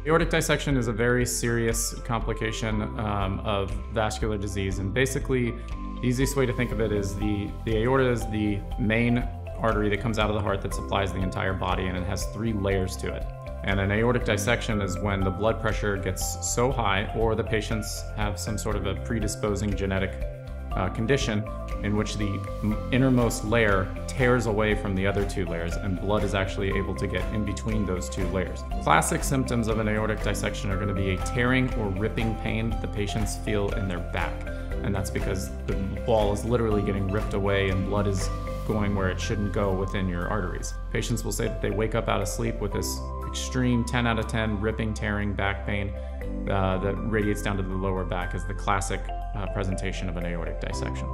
Aortic dissection is a very serious complication of vascular disease, and basically the easiest way to think of it is the aorta is the main artery that comes out of the heart that supplies the entire body, and it has 3 layers to it. And an aortic dissection is when the blood pressure gets so high, or the patients have some sort of a predisposing genetic condition in which the innermost layer tears away from the other 2 layers, and blood is actually able to get in between those 2 layers. Classic symptoms of an aortic dissection are going to be a tearing or ripping pain that the patients feel in their back, and that's because the wall is literally getting ripped away and blood is going where it shouldn't go within your arteries. Patients will say that they wake up out of sleep with this extreme 10 out of 10 ripping, tearing back pain that radiates down to the lower back, is the classic presentation of an aortic dissection.